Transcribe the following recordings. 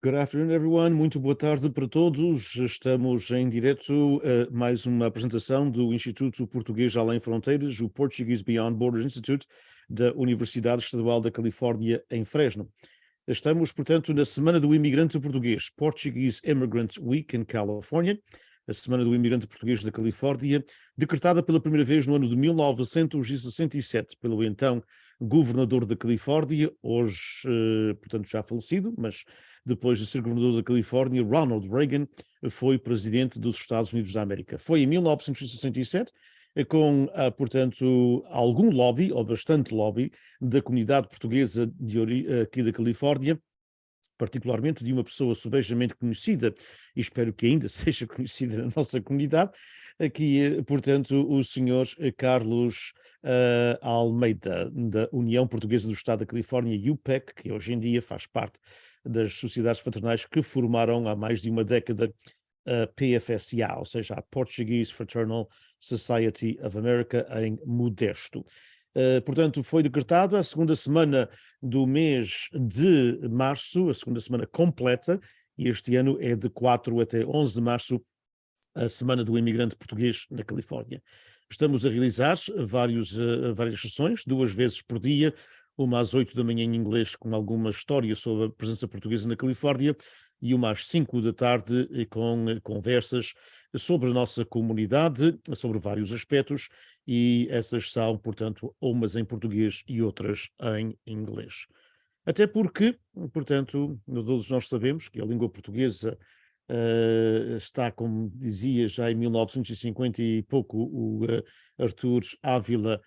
Good afternoon, everyone. Muito boa tarde para todos. Estamos em direto a mais uma apresentação do Instituto Português Além Fronteiras, o Portuguese Beyond Borders Institute, da Universidade Estadual da Califórnia, em Fresno. Estamos, portanto, na Semana do Imigrante Português, Portuguese Immigrant Week in California, a Semana do Imigrante Português da Califórnia, decretada pela primeira vez no ano de 1967 pelo então governador da Califórnia, hoje, portanto, já falecido, mas depois de ser governador da Califórnia, Ronald Reagan foi presidente dos Estados Unidos da América. Foi em 1967, com, portanto, algum lobby, ou bastante lobby, da comunidade portuguesa aqui da Califórnia, particularmente de uma pessoa subejamente conhecida, e espero que ainda seja conhecida na nossa comunidade, aqui, portanto, o senhor Carlos Almeida, da União Portuguesa do Estado da Califórnia, UPEC, que hoje em dia faz parte das sociedades fraternais que formaram há mais de uma década a PFSA, ou seja, a Portuguese Fraternal Society of America, em Modesto. Portanto, foi decretado a segunda semana do mês de março, a segunda semana completa, e este ano é de 4 até 11 de março, a Semana do Imigrante Português na Califórnia. Estamos a realizar várias sessões, 2 vezes por dia, uma às 8 da manhã em inglês, com alguma história sobre a presença portuguesa na Califórnia, e uma às 5 da tarde, com conversas sobre a nossa comunidade, sobre vários aspectos, e essas são, portanto, umas em português e outras em inglês. Até porque, portanto, todos nós sabemos que a língua portuguesa está, como dizia já em 1950 e pouco, o Artur Ávila,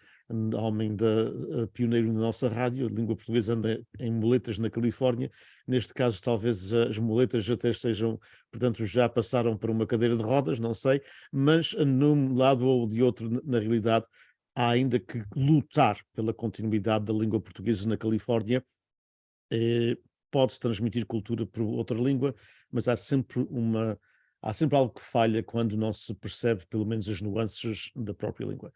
pioneiro na nossa rádio. A língua portuguesa anda em muletas na Califórnia. Neste caso, talvez as muletas até sejam, portanto, já passaram para uma cadeira de rodas, não sei, mas num lado ou de outro, na realidade, há ainda que lutar pela continuidade da língua portuguesa na Califórnia. Pode-se transmitir cultura por outra língua, mas há sempre algo que falha quando não se percebe, pelo menos, as nuances da própria língua.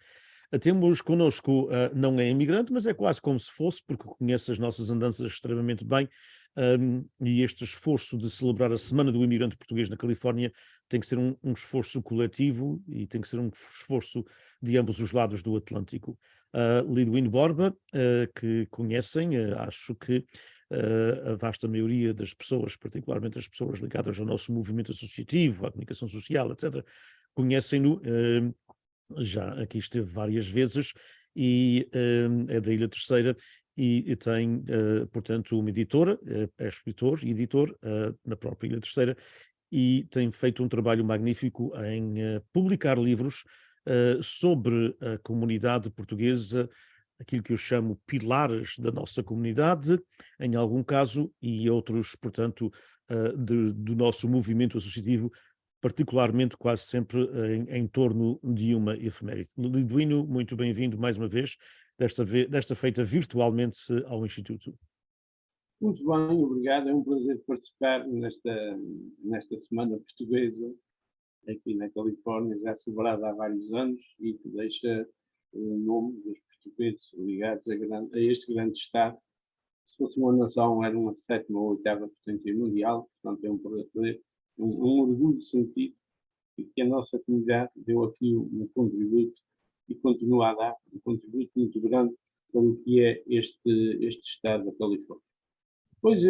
Temos connosco, não é imigrante, mas é quase como se fosse, porque conhece as nossas andanças extremamente bem, e este esforço de celebrar a Semana do Imigrante Português na Califórnia tem que ser um esforço coletivo e tem que ser um esforço de ambos os lados do Atlântico. Lidwin Borba, que conhecem, acho que a vasta maioria das pessoas, particularmente as pessoas ligadas ao nosso movimento associativo, à comunicação social, etc., conhecem-no. Já aqui esteve várias vezes e é da Ilha Terceira e tem, portanto, uma editora, é escritor e editor na própria Ilha Terceira, e tem feito um trabalho magnífico em publicar livros sobre a comunidade portuguesa, aquilo que eu chamo pilares da nossa comunidade, em algum caso, e outros, portanto, do nosso movimento associativo, particularmente quase sempre em torno de uma efeméride. Liduíno, muito bem-vindo mais uma vez, desta feita virtualmente ao Instituto. Muito bem, obrigado. É um prazer participar nesta Semana Portuguesa aqui na Califórnia, já celebrada há vários anos e que deixa o nome dos portugueses ligados a este grande Estado. Se fosse uma nação, era uma 7ª ou 8ª potência mundial, portanto é um prazer, um orgulho sentido que a nossa comunidade deu aqui um contributo e continua a dar um contributo muito grande para o que é este Estado da Califórnia. Pois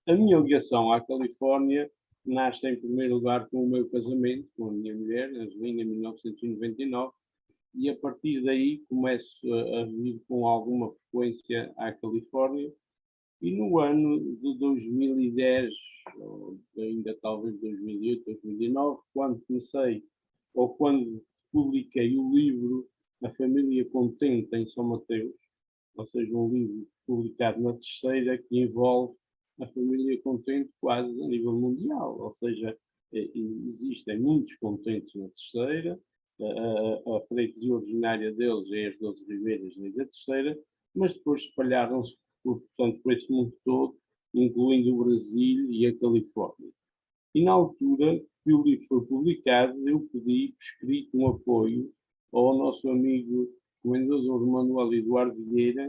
a minha ligação à Califórnia nasce em primeiro lugar com o meu casamento com a minha mulher, Angelina, em 1999, e a partir daí começo a vir com alguma frequência à Califórnia, e no ano de 2010, ou ainda talvez 2008, 2009, quando publiquei o livro A Família Contente em São Mateus, ou seja, um livro publicado na Terceira que envolve a família contente quase a nível mundial, ou seja, existem muitos contentes na Terceira, a freguesia originária deles é as 12 Ribeiras da Terceira, mas depois espalharam-se portanto, por esse mundo todo, incluindo o Brasil e a Califórnia. E na altura que o livro foi publicado, eu pedi por escrito um apoio ao nosso amigo comendador Manuel Eduardo Vieira,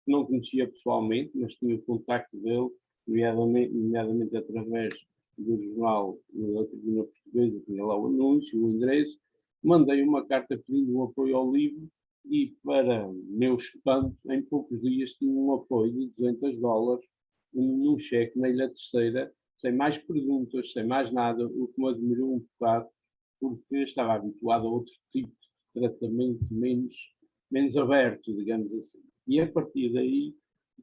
que não conhecia pessoalmente, mas tinha o contacto dele, nomeadamente através do jornal da Tribuna Portuguesa, tinha lá o anúncio, o endereço, mandei uma carta pedindo um apoio ao livro e, para meu espanto, em poucos dias tinha um apoio de $200 num cheque na Ilha Terceira, sem mais perguntas, sem mais nada, o que me admirou um bocado, porque estava habituado a outro tipo de tratamento menos aberto, digamos assim. E a partir daí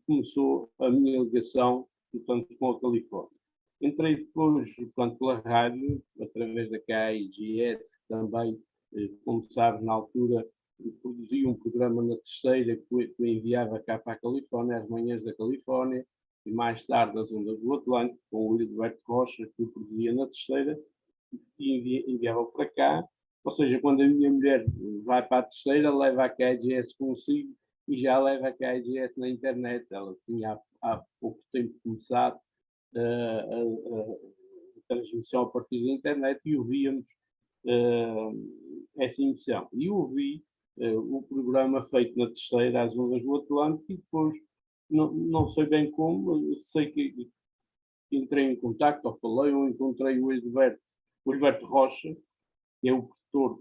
começou a minha ligação, portanto, com a Califórnia. Entrei depois, portanto, pela rádio, através da KIGS, também, como sabes, na altura, produzi um programa na Terceira que eu enviava cá para a Califórnia, às manhãs da Califórnia, e mais tarde as ondas do Atlântico, com o Hildeberto Rocha, que eu produzia na Terceira, e enviava para cá. Ou seja, quando a minha mulher vai para a Terceira, leva a KIGS consigo e já leva a KIGS na internet. Ela tinha há pouco tempo começado a transmissão a partir da internet e ouvíamos essa emissão. E ouvi o programa feito na Terceira, às ondas do Atlântico, e depois, não sei bem como, sei que entrei em contacto, ou falei, ou encontrei o Hildeberto Rocha, que é o produtor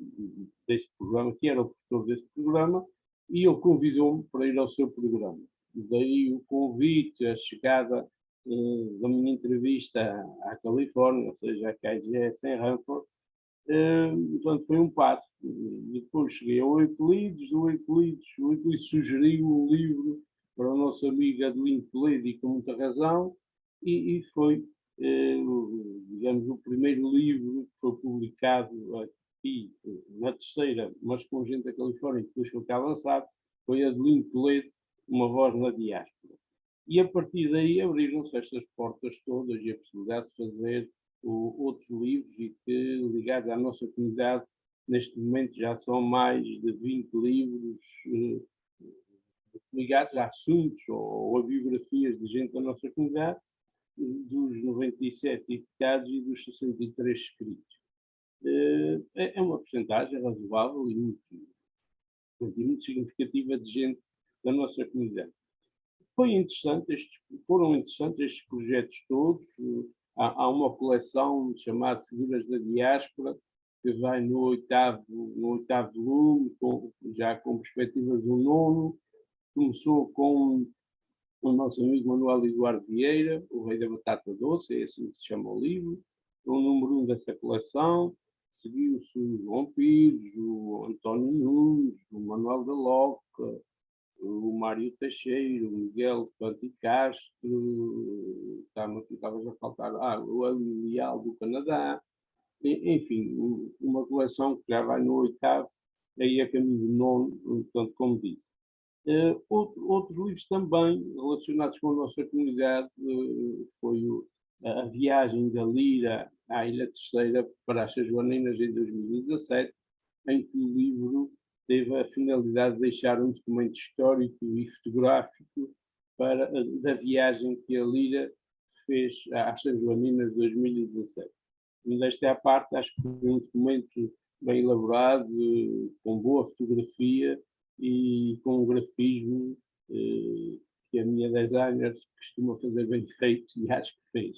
deste programa, que era o produtor deste programa, e ele convidou-me para ir ao seu programa. Daí o convite, a chegada da minha entrevista à Califórnia, ou seja, à KGS em Hanford. Portanto, foi um passo. Depois cheguei ao Euclides, o Euclides sugeriu um livro para o nosso amigo Adelino Toledo, e com muita razão, e foi, digamos, o primeiro livro que foi publicado aqui na Terceira, mas com gente da Califórnia, que depois foi cá lançado, foi Adelino Toledo, Uma Voz na Diáspora. E a partir daí abriram-se estas portas todas e a possibilidade de fazer outros livros, e que, ligados à nossa comunidade, neste momento já são mais de 20 livros ligados a assuntos ou a biografias de gente da nossa comunidade, dos 97 edificados e dos 63 escritos. É uma porcentagem razoável e muito significativa de gente da nossa comunidade. Foram interessantes estes projetos todos. Há uma coleção chamada Figuras da Diáspora, que vai no oitavo volume, já com perspectivas do nono. Começou com o nosso amigo Manuel Eduardo Vieira, O Rei da Batata Doce, é assim que se chama o livro, o número 1 dessa coleção. Seguiu-se o João Pires, o António Nunes, o Manuel da Loca, o Mário Teixeira, o Miguel Panti Castro, estava a faltar, o Hélio Leal do Canadá, enfim, uma coleção que já vai no oitavo, aí a caminho do nono, portanto, como disse. Outros livros também relacionados com a nossa comunidade, foi a viagem da Lira à Ilha Terceira para as Joaninas em 2017, em que o livro teve a finalidade de deixar um documento histórico e fotográfico da viagem que a Lira fez às São Joaninas de 2017. Desta é a parte, acho que foi um documento bem elaborado, com boa fotografia e com um grafismo que a minha designer costuma fazer bem feito, e acho que fez.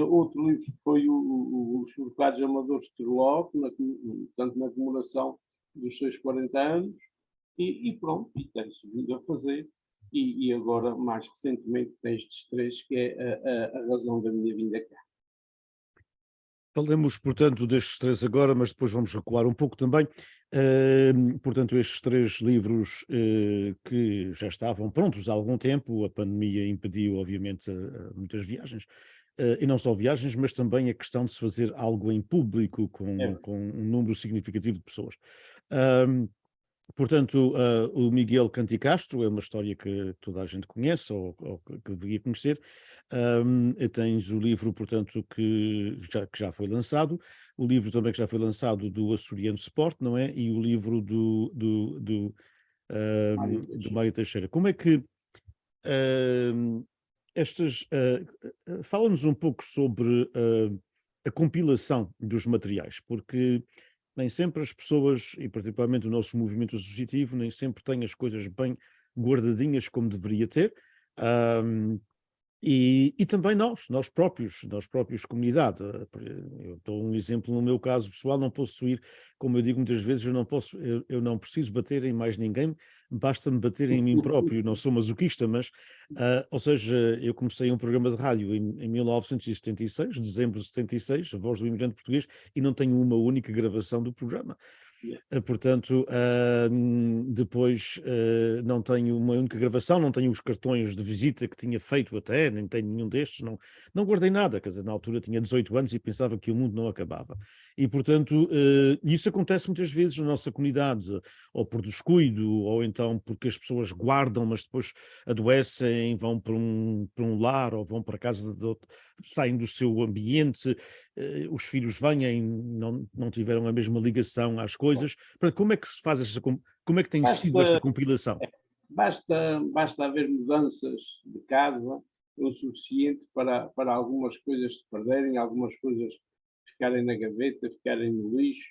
Outro livro foi Os Forcados Amadores de Treló, tanto na comemoração dos seus 40 anos, e pronto, e tem-se vindo a fazer, e agora, mais recentemente, tem estes três, que é a razão da minha vinda cá. Falemos, portanto, destes três agora, mas depois vamos recuar um pouco também. Portanto, estes três livros que já estavam prontos há algum tempo, a pandemia impediu, obviamente, muitas viagens, e não só viagens, mas também a questão de se fazer algo em público com um número significativo de pessoas. Portanto, o Miguel Canticastro é uma história que toda a gente conhece, ou que deveria conhecer. Tens o livro, portanto, que já foi lançado, o livro também que já foi lançado do Açoriano Sport, não é? E o livro do Mário Teixeira. Como é que fala-nos um pouco sobre a compilação dos materiais, porque nem sempre as pessoas, e particularmente o nosso movimento associativo, nem sempre têm as coisas bem guardadinhas como deveria ter. E também nós próprios, comunidade. Eu dou um exemplo no meu caso pessoal, não posso ir, como eu digo muitas vezes, eu não preciso bater em mais ninguém, basta-me bater em mim próprio. Não sou masoquista, mas, ou seja, eu comecei um programa de rádio em 1976, dezembro de 76, A Voz do Imigrante Português, e não tenho uma única gravação do programa. Portanto, depois não tenho uma única gravação, não tenho os cartões de visita que tinha feito até, nem tenho nenhum destes, não guardei nada, quer dizer, na altura tinha 18 anos e pensava que o mundo não acabava. E, portanto, isso acontece muitas vezes na nossa comunidade, ou por descuido, ou então porque as pessoas guardam, mas depois adoecem, vão para um lar, ou vão para casa de outro, saem do seu ambiente, os filhos vêm, não tiveram a mesma ligação às coisas. Portanto, como é que se faz como é que tem sido esta Basta, compilação? basta haver mudanças de casa o suficiente para algumas coisas se perderem, algumas coisas ficarem na gaveta, ficarem no lixo.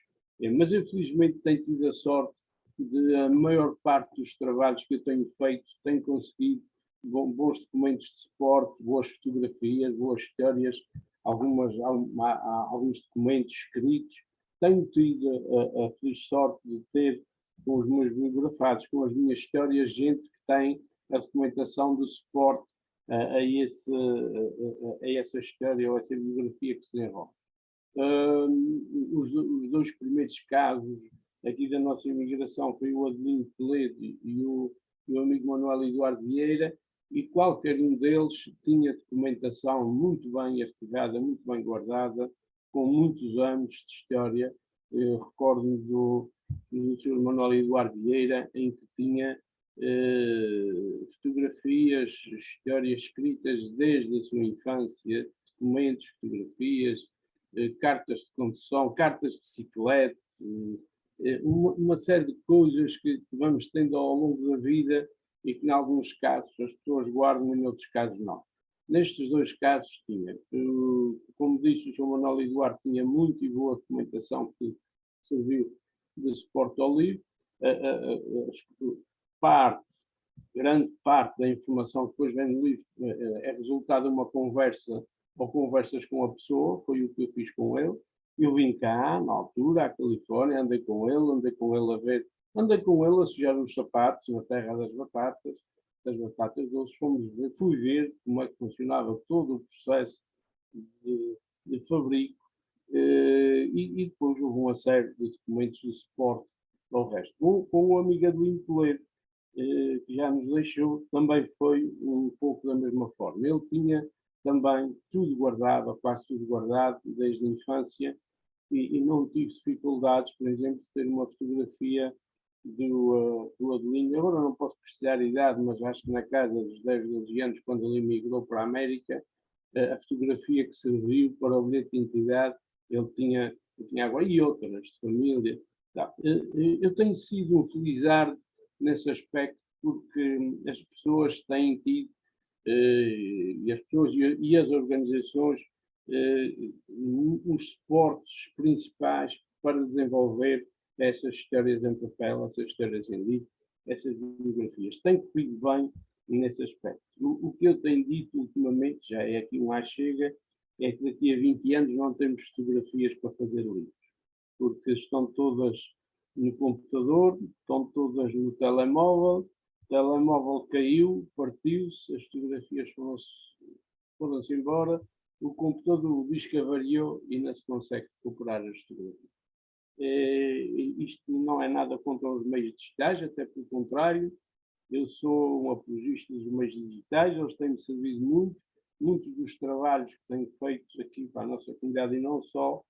Mas eu felizmente tenho tido a sorte de a maior parte dos trabalhos que eu tenho feito, tenho conseguido bons documentos de suporte, boas fotografias, boas histórias, alguns documentos escritos. Tenho tido a feliz sorte de ter com os meus biografados, com as minhas histórias, gente que tem a documentação de suporte a essa história ou essa biografia que se desenrola. Os dois primeiros casos aqui da nossa imigração foi o Adelino Toledo e o amigo Manuel Eduardo Vieira, e qualquer um deles tinha documentação muito bem arquivada, muito bem guardada, com muitos anos de história. Recordo-me do Sr. Manuel Eduardo Vieira, em que tinha fotografias, histórias escritas desde a sua infância, documentos, fotografias, cartas de condução, cartas de bicicleta, uma série de coisas que vamos tendo ao longo da vida e que, em alguns casos, as pessoas guardam e, em outros casos, não. Nestes dois casos, tinha. Como disse, o Sr. Manuel Eduardo tinha muito e boa documentação que serviu de suporte ao livro. Grande parte da informação que depois vem no livro é resultado de uma conversa ou conversas com a pessoa, foi o que eu fiz com ele. Eu vim cá, na altura, à Califórnia, andei com ele a ver, andei com ele a sujar os sapatos na terra das batatas doces, fui ver como é que funcionava todo o processo de fabrico, e depois houve uma série de documentos de suporte ao resto. Com o amigo Adelino Toledo, que já nos deixou, também foi um pouco da mesma forma. Ele tinha também tudo guardado, ou quase tudo guardado, desde a infância, e não tive dificuldades, por exemplo, de ter uma fotografia do Adelino. Agora não posso precisar a idade, mas acho que na casa dos 10, 12 anos, quando ele emigrou para a América, a fotografia que serviu para o bilhete de identidade, ele tinha agora, e outras de família. Eu tenho sido um felizardo nesse aspecto, porque as pessoas têm tido, e as pessoas e as organizações, os suportes principais para desenvolver essas histórias em papel, essas histórias em livro, essas biografias. Tem corrido bem nesse aspecto. O que eu tenho dito ultimamente, já é aqui um chega, é que daqui a 20 anos não temos fotografias para fazer livros, porque estão todas no computador, estão todas no telemóvel, o telemóvel caiu, partiu-se, as fotografias foram-se embora, o computador, o disco avariou e não se consegue recuperar as fotografias. Isto não é nada contra os meios digitais, até pelo contrário, eu sou um apologista dos meios digitais, eles têm-me servido muito, muitos dos trabalhos que tenho feito aqui para a nossa comunidade e não só,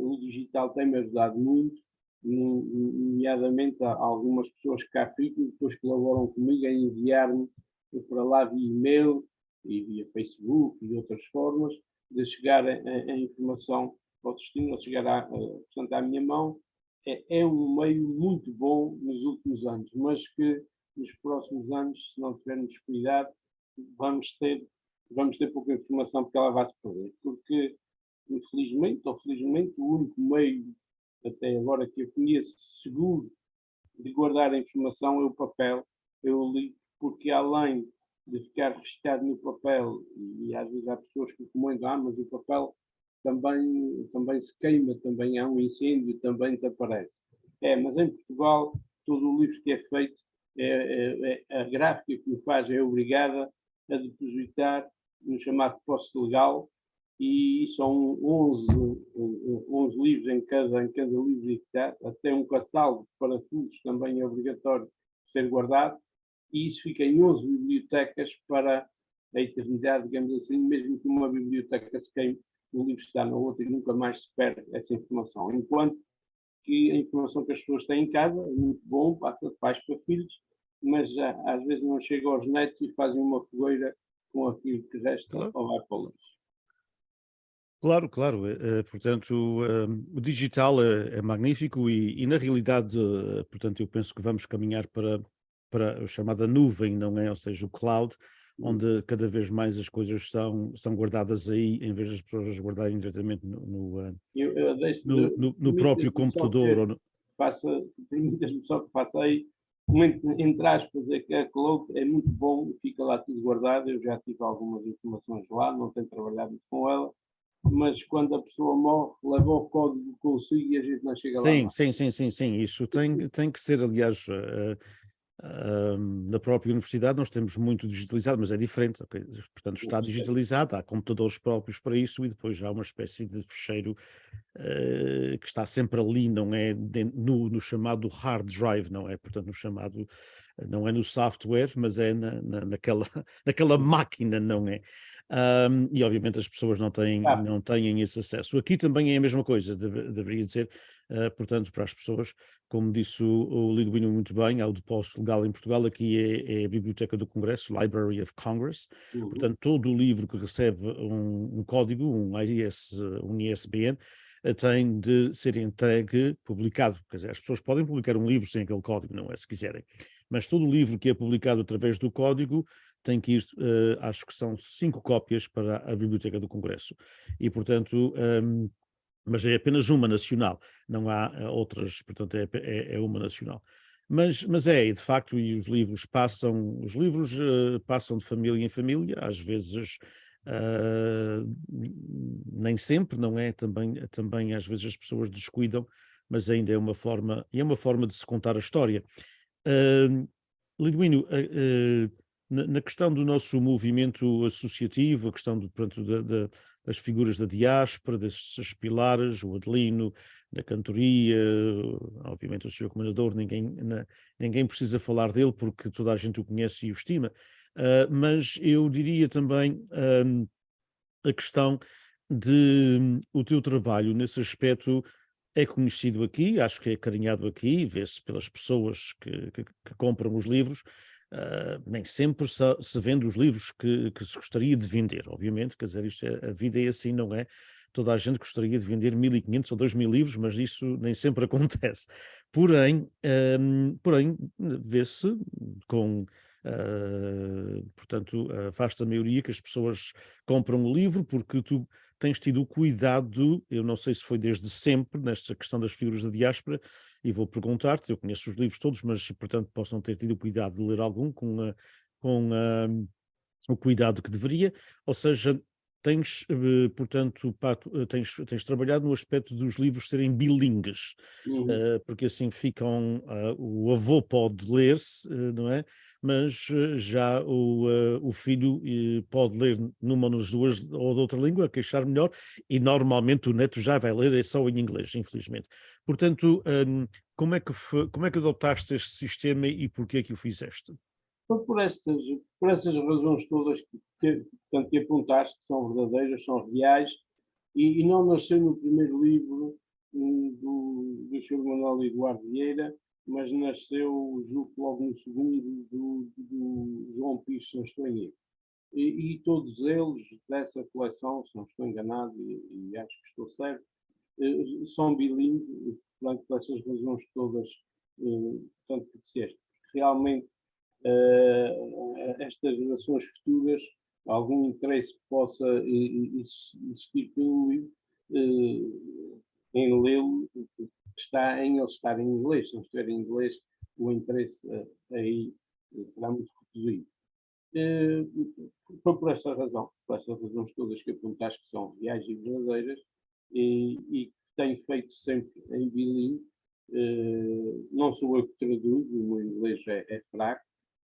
o digital tem-me ajudado muito, nomeadamente a algumas pessoas que cá ficam e depois colaboram comigo a enviar-me para lá via e-mail e via Facebook e de outras formas de chegar a informação ao destino, a chegar portanto, à minha mão. É um meio muito bom nos últimos anos, mas que nos próximos anos, se não tivermos cuidado, vamos ter pouca informação porque ela vai se perder. Porque, infelizmente ou felizmente, o único meio, até agora que eu conheço, seguro de guardar a informação é o papel, é o livro, porque além de ficar registado no papel, e às vezes há pessoas que comentam, mas o papel também se queima, também há um incêndio, também desaparece. Mas em Portugal, todo o livro que é feito, a gráfica que o faz é obrigada a depositar no chamado posse legal, e são 11 livros em cada livro editado, até um catálogo de parafusos também é obrigatório ser guardado, e isso fica em 11 bibliotecas para a eternidade, digamos assim, mesmo que uma biblioteca se queime, o livro está na outra e nunca mais se perde essa informação. Enquanto que a informação que as pessoas têm em casa é muito bom, passa de pais para filhos, mas às vezes não chega aos netos e fazem uma fogueira com aquilo que resta Claro, ou vai para o lixo. claro, claro. Portanto, o digital é magnífico e na realidade, portanto, eu penso que vamos caminhar para a chamada nuvem, não é? Ou seja, o cloud, onde cada vez mais as coisas são guardadas aí, em vez das pessoas as guardarem diretamente Eu deixo, no próprio permitas-me só computador. que faça, permitas-me só que faça aí, um entre aspas, é que a cloud é muito bom, fica lá tudo guardado, eu já tive algumas informações lá, não tenho trabalhado muito com ela, mas quando a pessoa morre, leva o código consigo e a gente não chega lá Sim, mais. sim, sim, sim, sim. Isso tem que ser, aliás, na própria universidade nós temos muito digitalizado, mas é diferente, ok? Portanto, está digitalizado, há computadores próprios para isso e depois há uma espécie de fecheiro que está sempre ali, não é no chamado hard drive, não é? Portanto, no chamado, não é no software, mas é naquela máquina, não é? E obviamente as pessoas Ah, não têm esse acesso. Aqui também é a mesma coisa, deveria dizer, portanto, para as pessoas, como disse o Lidwino muito bem, há o depósito legal em Portugal, aqui é a Biblioteca do Congresso, Library of Congress, portanto, todo o livro que recebe um código, um ISBN, tem de ser entregue, publicado, quer dizer, as pessoas podem publicar um livro sem aquele código, não é, se quiserem, mas todo o livro que é publicado através do código tem que ir, acho que são 5 cópias para a Biblioteca do Congresso, e portanto, mas é apenas uma nacional, não há outras, portanto é uma nacional. Mas de facto, e os livros passam de família em família, às vezes nem sempre, não é? Também às vezes as pessoas descuidam, mas ainda é uma forma de se contar a história. Uh, Liduíno, na questão do nosso movimento associativo, a questão pronto, das figuras da diáspora, desses pilares, o Adelino, da cantoria, obviamente o senhor comendador, ninguém precisa falar dele porque toda a gente o conhece e o estima, mas eu diria também a questão de o teu trabalho nesse aspecto é conhecido aqui, acho que é carinhado aqui, vê-se pelas pessoas que compram os livros, nem sempre se vende os livros que se gostaria de vender, obviamente, quer dizer, a vida é assim, não é? Toda a gente gostaria de vender 1500 ou 2000 livros, mas isso nem sempre acontece. Porém, vê-se com, portanto, a vasta maioria que as pessoas compram o livro porque tu tens tido o cuidado, eu não sei se foi desde sempre, nesta questão das figuras da diáspora, e vou perguntar-te, eu conheço os livros todos, mas, portanto, possam ter tido o cuidado de ler algum com o cuidado que deveria, ou seja, portanto, Pato, tens trabalhado no aspecto dos livros serem bilingues, uhum. porque assim o avô pode ler, não é? Mas já o filho pode ler numa das duas ou de outra língua, queixar melhor, e normalmente o neto já vai ler só em inglês, infelizmente. Portanto, como é que adotaste este sistema e porquê é que o fizeste? Foi por essas razões todas portanto, que apontaste, que são verdadeiras, são reais, e não nasceu no primeiro livro do Sr. Manuel Eduardo Vieira, mas nasceu, julgo, logo no segundo, do João Pires, se não estou em erro. E todos eles, dessa coleção, se não estou enganado, e acho que estou certo, são bilíngues, portanto, por essas razões todas, portanto, que disseste. Realmente, estas gerações futuras, algum interesse que possa existir pelo livro, em lê-lo, está em ele estar em inglês. Se não estiver em inglês, o interesse aí será muito reduzido. Eh, Foi por estas razões todas que apontaste, que são reais e verdadeiras, e que tenho feito sempre em bilíngue. Não sou eu que traduzo, o meu inglês é fraco,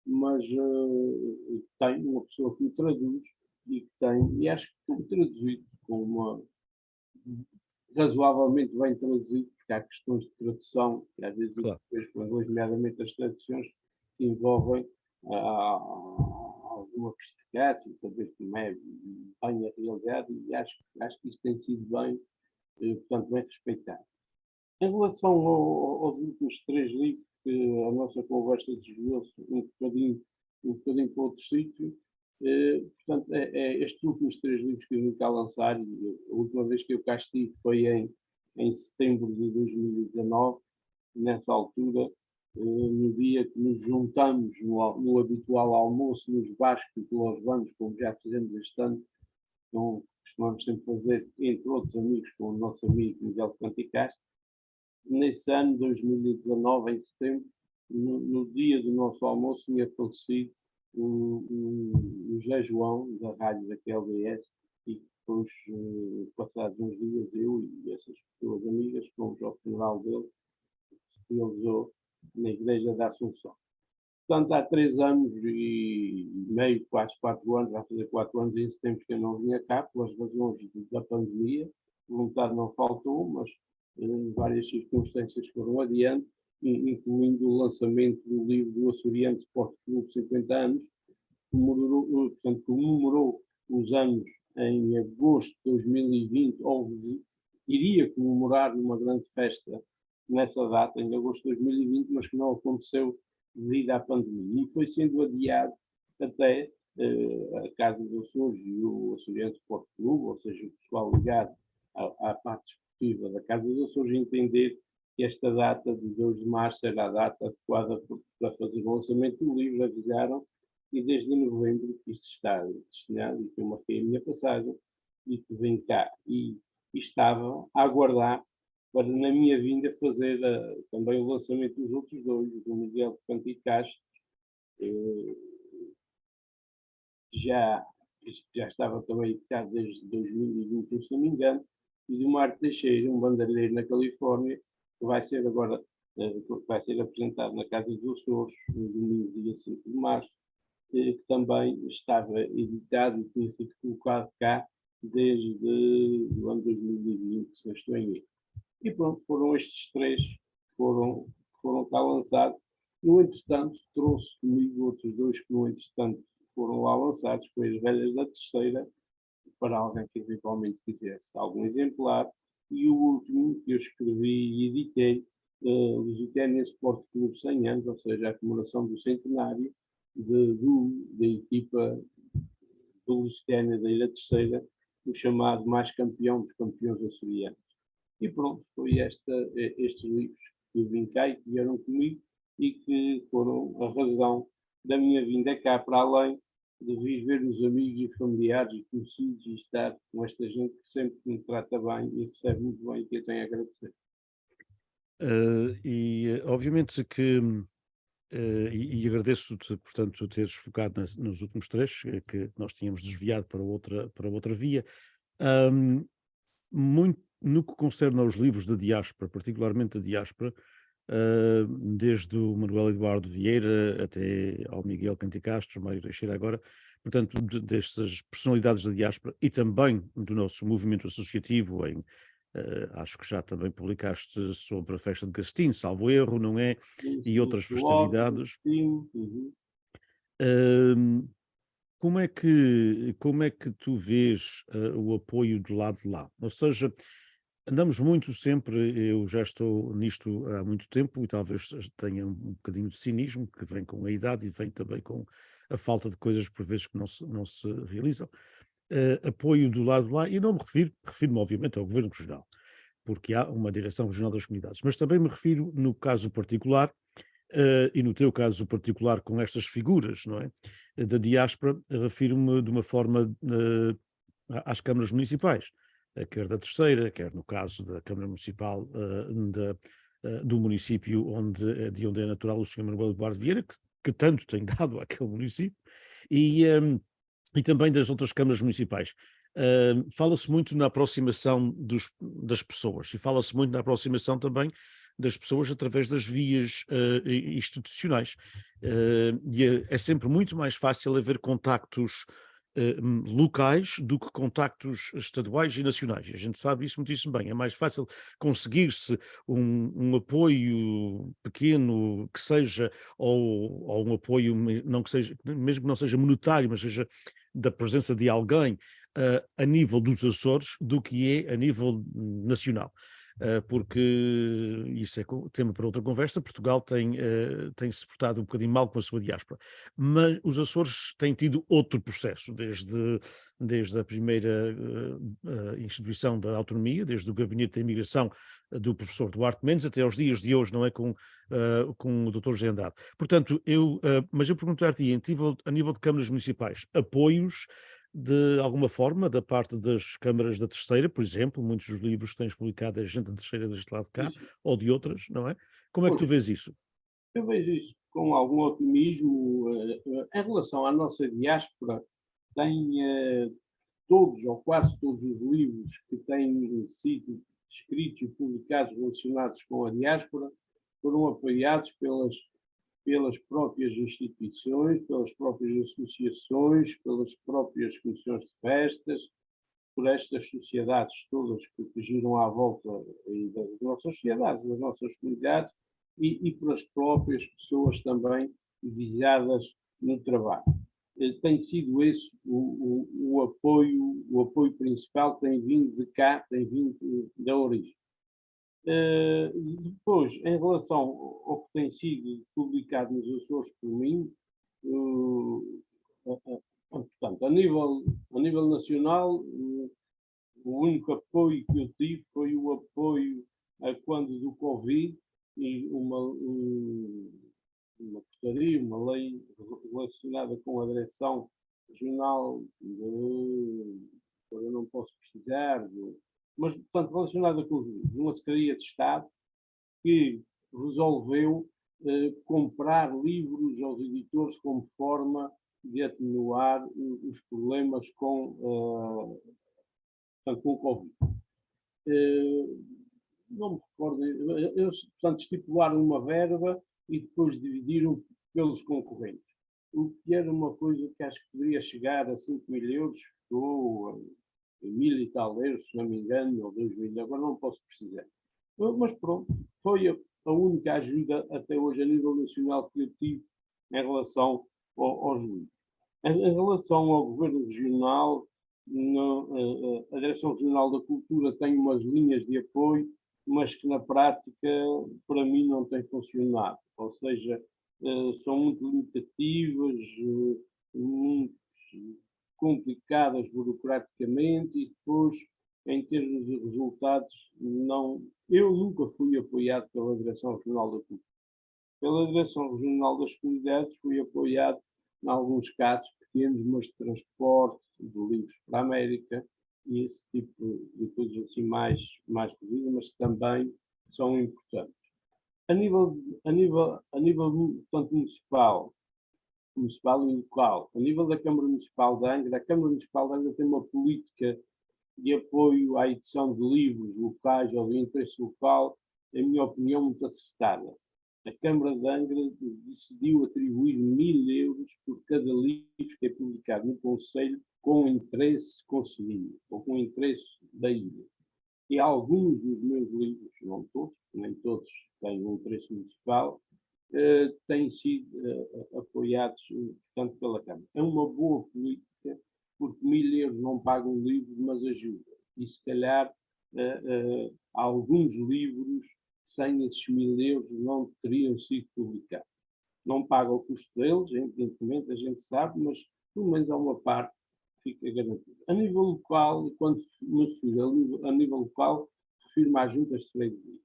mas tenho uma pessoa que me traduz e acho que tem traduzido com uma razoavelmente bem traduzido, porque há questões de tradução, que às vezes Claro. depois com inglês, nomeadamente as traduções, que envolvem alguma perspicácia, saber como é bem a realidade, e acho que isto tem sido bem, portanto, bem respeitado. Em relação aos últimos 3 livros, que a nossa conversa desviou-se um bocadinho para outro sítio, portanto, estes últimos 3 livros que eu vim cá lançar, e a última vez que eu cá estive foi em setembro de 2019, nessa altura, no dia que nos juntamos no habitual almoço nos Bascos de Los Banos, como já fizemos este ano, então costumamos sempre fazer, entre outros amigos, com o nosso amigo Miguel Canticastro. Nesse ano, 2019, em setembro, no dia do nosso almoço, tinha falecido o José João, da rádio da QLBS, e depois, passados uns dias, eu e essas pessoas amigas fomos ao funeral dele, que se realizou na Igreja da Assunção. Portanto, há 3 anos e meio, quase 4 anos, vai fazer 4 anos em setembro que eu não vinha cá, pelas razões da pandemia. Vontade não faltou, mas várias circunstâncias foram adiante, incluindo o lançamento do livro do Açoriano Sport Clube 50 anos, comemorou os anos em agosto de 2020, ou iria comemorar uma grande festa nessa data, em agosto de 2020, mas que não aconteceu devido à pandemia. E foi sendo adiado até a Casa dos Açores e o Açoriano Sport Clube, ou seja, o pessoal ligado à parte esportiva da Casa dos Açores, entender que esta data de 2 de março era a data adequada para fazer o lançamento do livro. Avisaram, e desde novembro que isso está destinado, e que eu marquei a minha passagem, e que vem cá. E estava a aguardar para, na minha vinda, fazer também o lançamento dos outros 2, do Miguel Cantico Castro, já estava também editado desde 2021, se não me engano, e do Marco Teixeira, um bandalheiro na Califórnia, que vai ser agora vai ser apresentado na Casa dos Açores, no domingo, dia 5 de março, que também estava editado e tinha sido colocado cá desde o ano 2020, se não estou em erro. E pronto, foram estes 3 que foram cá lançados. No entretanto, trouxe comigo outros 2 que, no entretanto, foram lá lançados, com as velhas da terceira, para alguém que eventualmente quisesse algum exemplar. E o último que eu escrevi e editei, Lusitânia Sport Clube 100 anos, ou seja, a comemoração do centenário da equipa do Lusitânia da Ilha Terceira, o chamado mais campeão dos campeões açorianos. E pronto, foi estes livros que vim cá e que vieram comigo e que foram a razão da minha vinda cá, para além de viver os amigos e familiares e conhecidos e estar com esta gente que sempre me trata bem e recebe muito bem, e que eu tenho a agradecer. Obviamente que, e agradeço-te, portanto, teres focado nos últimos 3, que nós tínhamos desviado para outra via. Ahm, Muito no que concerne aos livros da diáspora, particularmente da diáspora, desde o Manuel Eduardo Vieira até ao Miguel Canticastro, Mário Teixeira agora, portanto, destas personalidades da diáspora e também do nosso movimento associativo acho que já também publicaste sobre a festa de Castim, salvo erro, não é? E outras Do óbvio, festividades. sim, uhum. Hum, como é que tu vês o apoio do lado de lá? Ou seja, andamos muito sempre, eu já estou nisto há muito tempo e talvez tenha um bocadinho de cinismo que vem com a idade e vem também com a falta de coisas por vezes que não se realizam. Apoio do lado de lá, e não me refiro-me obviamente ao Governo Regional, porque há uma Direção Regional das Comunidades, mas também me refiro no caso particular, e no teu caso particular com estas figuras, não é? Da diáspora, refiro-me de uma forma às câmaras municipais, quer da terceira, quer no caso da Câmara Municipal do município de onde é natural o Sr. Manuel Eduardo Vieira, que tanto tem dado àquele município, e também das outras câmaras municipais. Fala-se muito na aproximação das pessoas e fala-se muito na aproximação também das pessoas através das vias institucionais. E é sempre muito mais fácil haver contactos locais do que contactos estaduais e nacionais. A gente sabe isso muitíssimo bem. É mais fácil conseguir-se um apoio pequeno que seja, ou um apoio não que seja, mesmo que não seja monetário, mas seja da presença de alguém a nível dos Açores do que é a nível nacional. Porque isso é tema para outra conversa. Portugal tem-se portado um bocadinho mal com a sua diáspora, mas os Açores têm tido outro processo, desde a primeira instituição da autonomia, desde o Gabinete da Imigração do professor Duarte Mendes até aos dias de hoje, não é, com o Dr. José Andrade. Portanto, mas eu perguntar-te, a nível de câmaras municipais, apoios de alguma forma, da parte das câmaras da Terceira, por exemplo, muitos dos livros que tens publicado é gente da Terceira deste lado de cá, Isso. ou de outras, não é? Como é que Pois, tu vês isso? eu vejo isso com algum otimismo. Em relação à nossa diáspora, tem todos ou quase todos os livros que têm sido escritos e publicados relacionados com a diáspora foram apoiados pelas próprias instituições, pelas próprias associações, pelas próprias comissões de festas, por estas sociedades todas que giram à volta das nossas sociedades, das nossas comunidades, e pelas próprias pessoas também visadas no trabalho. Tem sido esse o apoio principal, tem vindo de cá, tem vindo da origem. Depois, em relação ao que tem sido publicado nos Açores por mim, portanto, a nível nacional, o único apoio que eu tive foi o apoio a quando do Covid e uma portaria, uma lei relacionada com a direção regional eu não posso precisar, mas, portanto, relacionada com os livros, uma Secretaria de Estado que resolveu comprar livros aos editores como forma de atenuar os problemas portanto, com o Covid. Não me recordo, eles, portanto, estipularam uma verba e depois dividiram pelos concorrentes. O que era uma coisa que acho que poderia chegar a 5 mil euros, ou a 1000 e tal euros, se não me engano, ou 2000, agora não posso precisar. Mas pronto, foi a única ajuda até hoje a nível nacional que eu tive em relação aos livros. Em relação ao governo regional, a Direção Regional da Cultura tem umas linhas de apoio, mas que na prática, para mim, não têm funcionado. Ou seja, são muito limitativas, muito complicadas burocraticamente e depois, em termos de resultados, não. Eu nunca fui apoiado pela Direção Regional da Cultura. Pela Direção Regional das Comunidades fui apoiado em alguns casos pequenos, mas de transporte de livros para a América e esse tipo de coisas assim mais pequenas, mas também são importantes. A nível portanto, municipal e local, a nível da Câmara Municipal de Angra, a Câmara Municipal de Angra tem uma política de apoio à edição de livros locais ou de interesse local, em minha opinião, muito acertada. A Câmara de Angra decidiu atribuir 1000 euros por cada livro que é publicado no Conselho com interesse concedido, ou com interesse da ilha. E alguns dos meus livros, não todos, nem todos têm um interesse municipal, têm sido apoiados, portanto, pela Câmara. É uma boa política, porque 1000 euros não pagam um livro, mas ajuda. E se calhar alguns livros, sem esses 1000 euros, não teriam sido publicados. Não paga o custo deles, evidentemente, a gente sabe, mas pelo menos há uma parte que fica garantida. A nível local, quando me refiro a nível local, refiro-me às juntas de freguesia.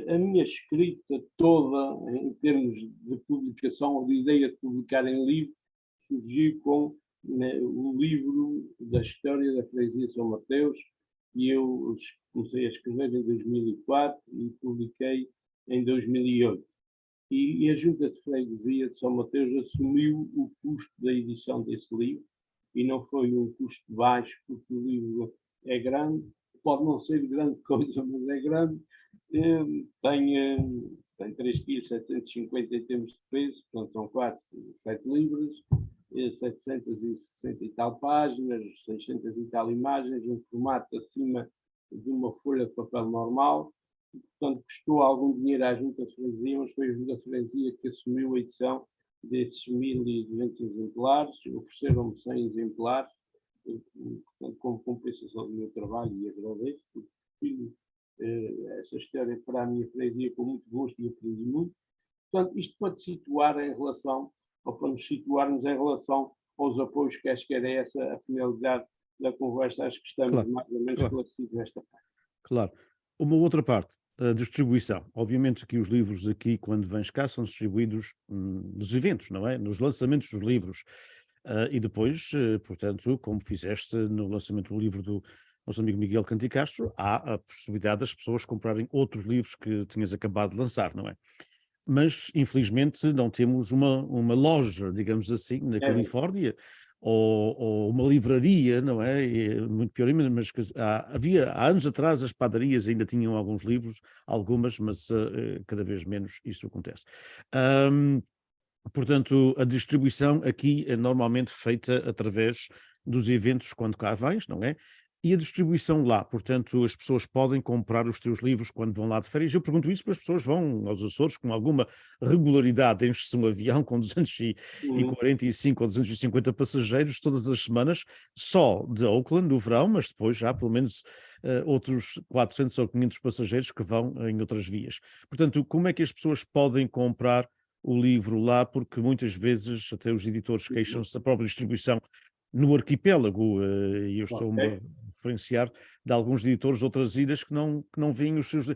A minha escrita toda, em termos de publicação, ou de ideia de publicar em livro, surgiu com o livro da história da freguesia de São Mateus, e eu comecei a escrever em 2004 e publiquei em 2008. e a Junta de Freguesia de São Mateus assumiu o custo da edição desse livro, e não foi um custo baixo, porque o livro é grande, pode não ser grande coisa, mas é grande, tem 3,750 kg em termos de peso, portanto são quase 7 libras, 760 e tal páginas, 600 e tal imagens, um formato acima de uma folha de papel normal. Portanto, custou algum dinheiro à Junta de Freguesia, mas foi a Junta de Freguesia que assumiu a edição desses 1.200 exemplares, ofereceram-me 100 exemplares, portanto, como compensação do meu trabalho, e agradeço, porque fiz essa história para a minha freguesia com muito gosto e aprendi muito. Portanto, isto para te situar em relação, ou para nos situarmos em relação aos apoios, que acho que era essa a finalidade da conversa, acho que estamos Claro, mais ou menos claro, esclarecidos nesta parte. claro. Uma outra parte, a distribuição. Obviamente que os livros aqui, quando vens cá, são distribuídos nos eventos, não é? Nos lançamentos dos livros. E depois, portanto, como fizeste no lançamento do livro do nosso amigo Miguel Canticastro, há a possibilidade das pessoas comprarem outros livros que tinhas acabado de lançar, não é? Mas, infelizmente, não temos uma loja, digamos assim, na Califórnia, ou uma livraria, não é? Muito pior ainda, mas havia, há anos atrás, as padarias ainda tinham alguns livros, algumas, mas cada vez menos isso acontece. Portanto, a distribuição aqui é normalmente feita através dos eventos quando cá vens, não é? E a distribuição lá, portanto, as pessoas podem comprar os teus livros quando vão lá de férias. Eu pergunto isso porque as pessoas vão aos Açores com alguma regularidade, enche-se um avião com 245 ou 250 passageiros todas as semanas, só de Auckland, no verão, mas depois já pelo menos outros 400 ou 500 passageiros que vão em outras vias. Portanto, como é que as pessoas podem comprar o livro lá, porque muitas vezes até os editores queixam-se da própria distribuição no arquipélago, e eu estou-me a referenciar de alguns editores de outras ilhas que não veem os seus.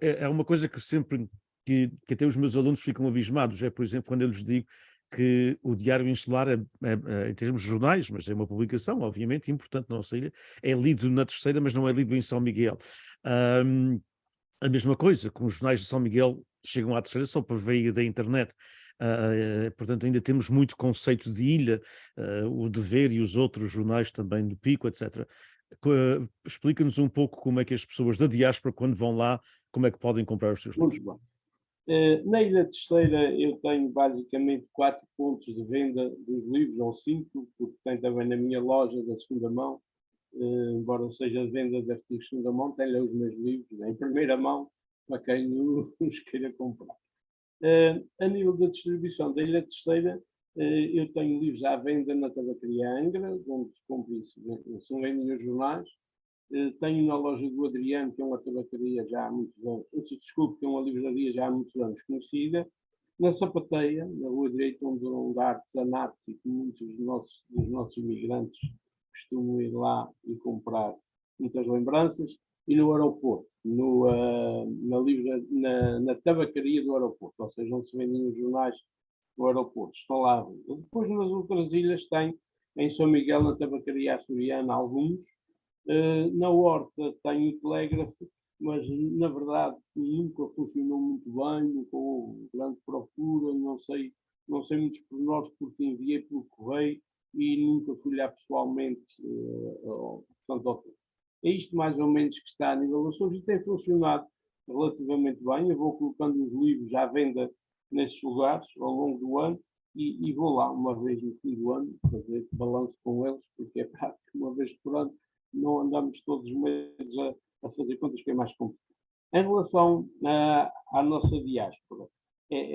É uma coisa que sempre, que até os meus alunos ficam abismados, é, por exemplo, quando eu lhes digo que o Diário Insular, em termos de jornais, mas é uma publicação, obviamente, importante na nossa ilha, é lido na Terceira, mas não é lido em São Miguel. A mesma coisa, com os jornais de São Miguel chegam à Terceira só por via da internet. Portanto, ainda temos muito conceito de ilha, o Dever e os outros jornais também do Pico, etc. Explica-nos um pouco como é que as pessoas da diáspora, quando vão lá, como é que podem comprar os seus livros. Muito bem. Na Ilha Terceira eu tenho basicamente 4 pontos de venda dos livros, ou 5, porque tem também na minha loja da segunda mão, embora seja de venda de artigos de segunda mão, tenho lá os meus livros em primeira mão, para quem os queira comprar. A nível da distribuição da Ilha Terceira, eu tenho livros à venda na Tabacaria Angra, onde se compra isso, são vendem os jornais. Tenho na loja do Adriano, que é uma tabacaria já há muitos anos, desculpe, que é uma livraria já há muitos anos conhecida. Na Sapateia, na Rua Direita, onde há artesanato, e que muitos dos nossos imigrantes costumam ir lá e comprar muitas lembranças. E no aeroporto, na tabacaria do aeroporto, ou seja, onde se vendem os jornais do aeroporto, estão lá. Depois, nas outras ilhas, tem em São Miguel, na tabacaria açoriana, alguns. Na Horta tem o telégrafo, mas na verdade nunca funcionou muito bem, nunca houve grande procura, não sei muitos pormenores porque enviei pelo correio e nunca fui lá pessoalmente, portanto, é isto mais ou menos que está a nível de Açores e tem funcionado relativamente bem. Eu vou colocando os livros à venda nesses lugares ao longo do ano e vou lá uma vez no fim do ano fazer balanço com eles, porque é prático, uma vez por ano não andamos todos os meses a fazer contas, que é mais complicado. Em relação à nossa diáspora,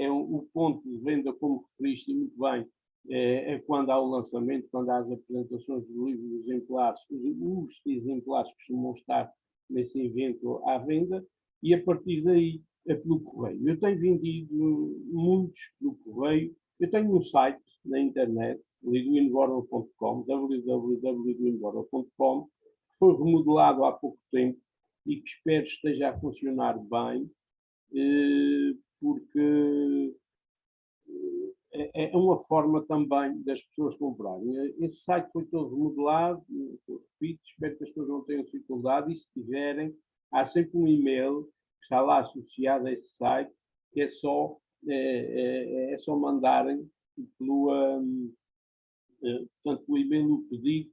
o ponto de venda, como referiste muito bem, é quando há o lançamento, quando há as apresentações do livro, dos exemplares, os exemplares costumam estar nesse evento à venda, e a partir daí é pelo correio. Eu tenho vendido muitos pelo correio. Eu tenho um site na internet, lidwinborrow.com, www.lidwinborrow.com, que foi remodelado há pouco tempo e que espero esteja a funcionar bem, porque é uma forma também das pessoas comprarem. Esse site foi todo remodelado, repito, espero que as pessoas não tenham dificuldade, e se tiverem, há sempre um e-mail que está lá associado a esse site, que é só é só mandarem portanto, o e-mail no pedido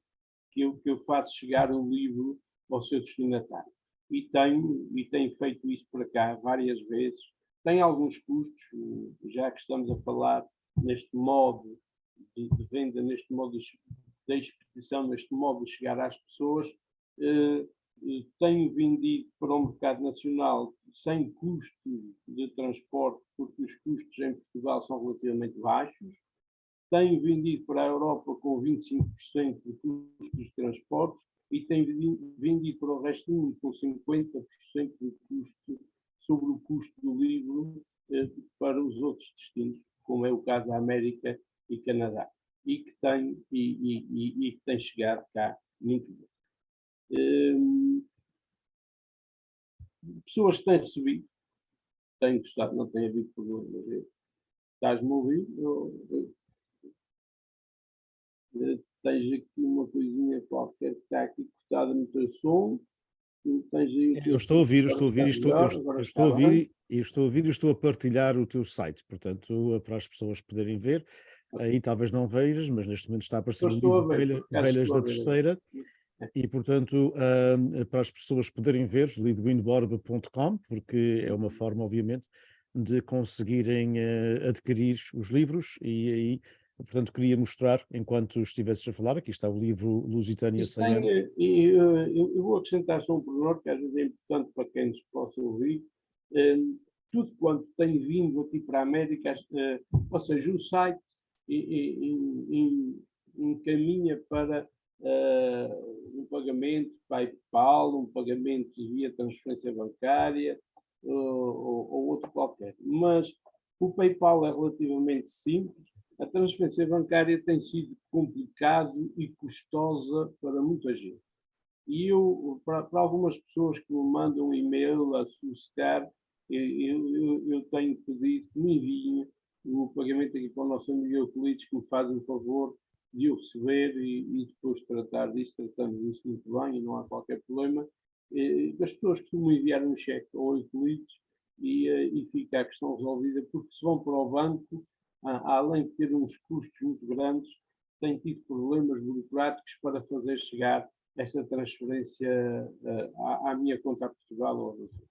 que eu faço chegar o livro ao seu destinatário. E tenho feito isso para cá várias vezes. Tem alguns custos, já que estamos a falar neste modo de venda, neste modo de expedição, neste modo de chegar às pessoas. Tenho vendido para o mercado nacional sem custos de transporte, porque os custos em Portugal são relativamente baixos. Tenho vendido para a Europa com 25% de custos de transporte e tenho vendido para o resto do mundo com 50% de custo sobre o custo do livro para os outros destinos, como é o caso da América e Canadá, e que tem chegado cá muito bem. Pessoas que têm recebido, têm gostado, não têm havido problemas. Estás-me a ouvir? Tens aqui uma coisinha qualquer que está aqui cortada no teu som. Eu estou a ouvir, estou a ouvir, e estou a partilhar o teu site, portanto, para as pessoas poderem ver. Aí talvez não vejas, mas neste momento está a aparecer o livro Velhas da Terceira. E, portanto, para as pessoas poderem ver, lidwinborba.com, porque é uma forma, obviamente, de conseguirem adquirir os livros. E aí, portanto, queria mostrar, enquanto estivesses a falar, aqui está o livro Lusitânia 100 anos. Eu vou acrescentar só um pormenor que às vezes é importante para quem nos possa ouvir. Tudo quanto tem vindo aqui para a América, ou seja, o site encaminha para um pagamento PayPal, um pagamento via transferência bancária ou outro qualquer. Mas o PayPal é relativamente simples. A transferência bancária tem sido complicado e custosa para muita gente. E eu, para algumas pessoas que me mandam um e-mail a solicitar, eu tenho pedido que me enviem o pagamento aqui para o nosso amigo Euclides, que me faz o favor de o receber e depois tratar disso. Tratamos isso muito bem e não há qualquer problema. As pessoas costumam enviar um cheque ao Euclides e fica a questão resolvida, porque se vão para o banco, além de ter uns custos muito grandes, têm tido problemas burocráticos para fazer chegar essa transferência à minha conta a Portugal ou ao Brasil.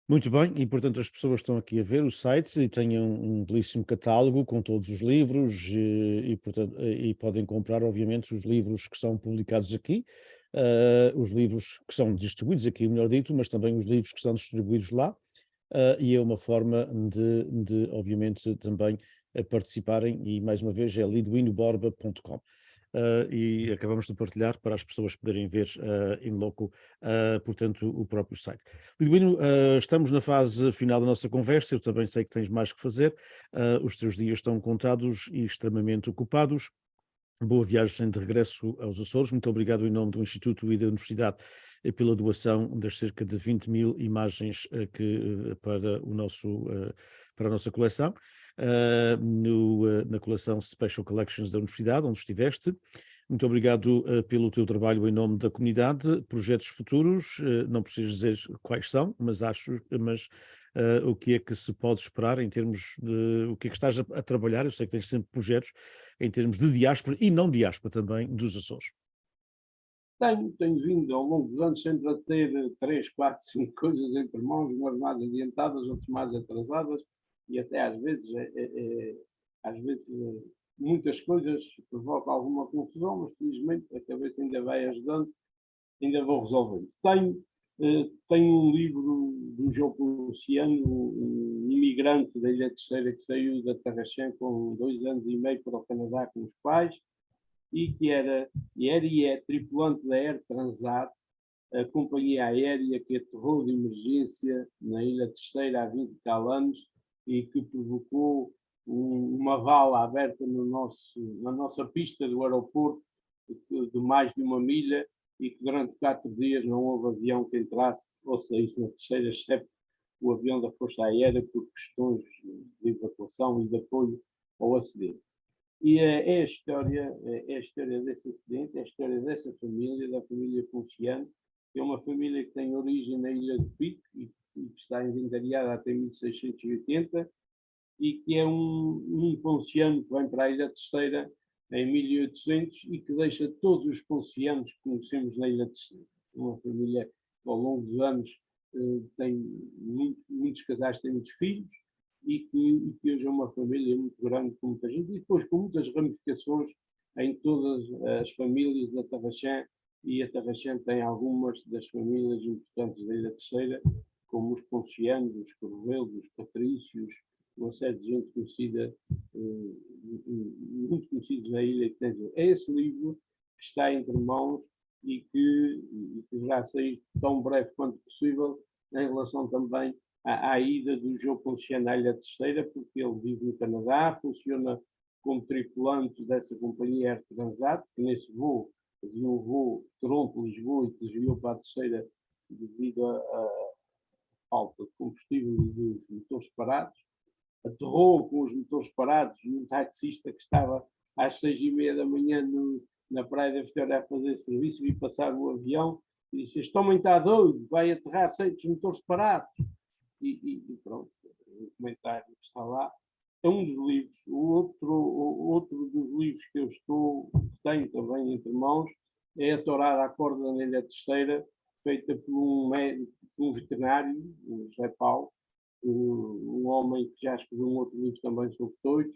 Muito bem, e portanto as pessoas estão aqui a ver o site e têm um belíssimo catálogo com todos os livros portanto, e podem comprar, obviamente, os livros que são publicados aqui, os livros que são distribuídos aqui, melhor dito, mas também os livros que são distribuídos lá, e é uma forma de obviamente, também participarem, e mais uma vez é lidwinborba.com. E acabamos de partilhar para as pessoas poderem ver in loco, portanto, o próprio site. Lidwino, estamos na fase final da nossa conversa, eu também sei que tens mais que fazer, os teus dias estão contados e extremamente ocupados. Boa viagem de regresso aos Açores. Muito obrigado em nome do Instituto e da Universidade pela doação das cerca de 20.000 imagens para a nossa coleção. Na coleção Special Collections da Universidade, onde estiveste. Muito obrigado pelo teu trabalho em nome da comunidade. Projetos futuros, não precisas dizer quais são, mas o que é que se pode esperar em termos de o que é que estás a trabalhar? Eu sei que tens sempre projetos em termos de diáspora e não diáspora também dos Açores. Tenho vindo ao longo dos anos sempre a ter 3, 4, 5 coisas entre mãos, umas mais adiantadas, outras mais atrasadas, e até às vezes muitas coisas provocam alguma confusão, mas felizmente a cabeça ainda vai ajudando, ainda vou resolvendo. Tenho um livro do João Ponciano, um imigrante da Ilha Terceira que saiu da Terra-Chã com 2 anos e meio para o Canadá com os pais, e que era e é tripulante da Air Transat, a companhia aérea que aterrou de emergência na Ilha Terceira há 20 e tal anos e que provocou uma vala aberta na nossa pista do aeroporto de mais de 1 milha, e que durante 4 dias não houve avião que entrasse ou saísse na Terceira, exceto o avião da Força Aérea, por questões de evacuação e de apoio ao acidente. E é a história desse acidente, é a história dessa família, da família Ponciano, que é uma família que tem origem na Ilha do Pico e e que está inventariada até 1680, e que é um ponciano que vem para a Ilha Terceira em 1800 e que deixa todos os poncianos que conhecemos na Ilha Terceira. Uma família que ao longo dos anos tem muitos casais têm muitos filhos e que hoje é uma família muito grande com muita gente e depois com muitas ramificações em todas as famílias da Tarraxã, e a Tarraxã tem algumas das famílias importantes da Ilha Terceira, como os poncianos, os correvelos, os patrícios, uma série de gente conhecida, muito conhecidos na ilha. É esse livro que está entre mãos e que deverá sair tão breve quanto possível, em relação também à ida do João Ponciano à Ilha Terceira, porque ele vive no Canadá, funciona como tripulante dessa companhia Air Transat, que nesse voo fazia um voo Toronto-Lisboa e que desviou para a Terceira devido à falta de combustível e dos motores parados. Aterrou com os motores parados e um taxista que estava às 6h30 da manhã na Praia da Vitória a fazer serviço, e passar o avião e disse: este homem está doido, vai aterrar sem os motores parados. E pronto, o comentário que está lá é um dos livros. Outro dos livros que tenho também entre mãos é A Tourada à Corda na Ilha Terceira, feita por um médico, um veterinário, o José Paulo, um homem que já escreveu um outro livro também sobre touros,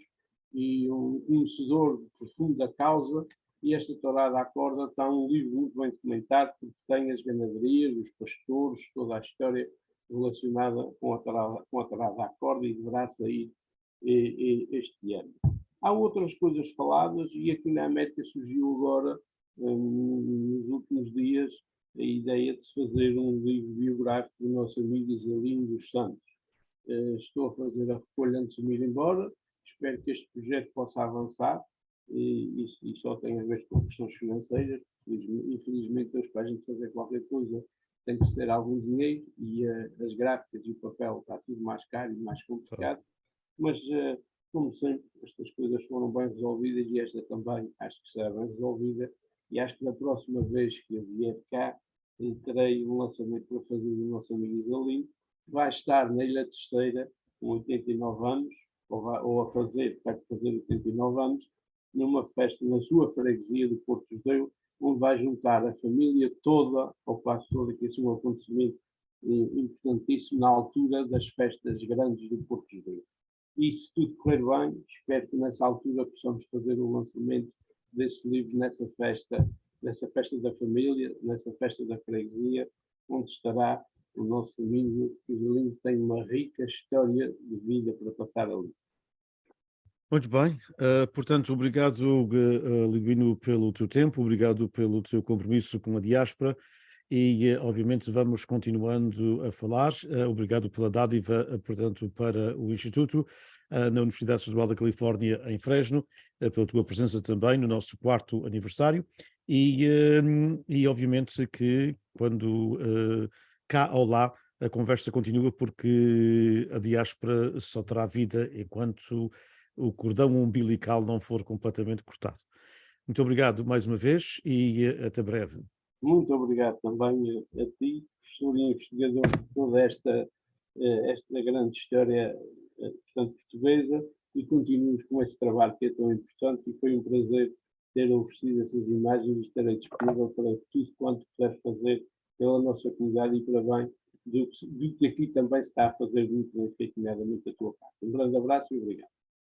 e um conhecedor profundo da causa. E esta Tourada à Corda está um livro muito bem documentado, porque tem as ganaderias, os pastores, toda a história relacionada com a Tourada à Corda, e deverá sair este ano. Há outras coisas faladas, e aqui na América surgiu agora, nos últimos dias, a ideia de se fazer um livro biográfico do nosso amigo Isalino dos Santos. Estou a fazer a recolha antes de me ir embora, espero que este projeto possa avançar, e só tem a ver com questões financeiras. Infelizmente, hoje, para a gente fazer qualquer coisa, tem que se ter algum dinheiro, e as gráficas e o papel está tudo mais caro e mais complicado, mas como sempre, estas coisas foram bem resolvidas, e esta também acho que será bem resolvida, e acho que na próxima vez que eu vier cá, terei um lançamento para fazer do nosso amigo Isalino, que vai estar na Ilha Terceira com 89 anos, ou a fazer, vai fazer 89 anos, numa festa na sua freguesia do Porto Judeu, onde vai juntar a família toda, ou quase toda, que esse é um acontecimento importantíssimo na altura das festas grandes do Porto Judeu. E se tudo correr bem, espero que nessa altura possamos fazer o lançamento desse livro nessa festa da família, nessa festa da freguesia, onde estará o nosso amigo Isalino, que tem uma rica história de vida para passar ali. Muito bem, portanto, obrigado, Lidwino, pelo teu tempo, obrigado pelo teu compromisso com a diáspora, e obviamente vamos continuando a falar. Obrigado pela dádiva, portanto, para o Instituto na Universidade Estadual da Califórnia em Fresno, pela tua presença também no nosso 4º aniversário, e obviamente que quando cá ou lá a conversa continua, porque a diáspora só terá vida enquanto o cordão umbilical não for completamente cortado. Muito obrigado mais uma vez, e até breve. Muito obrigado também a ti, professor e investigador de toda esta grande história, portanto, portuguesa, e continuamos com esse trabalho que é tão importante, e foi um prazer ter oferecido essas imagens, e estarei disponível para tudo quanto puder fazer pela nossa comunidade e para bem do que aqui também se está a fazer muito bem feito, nomeadamente a tua parte. Um grande abraço e obrigado.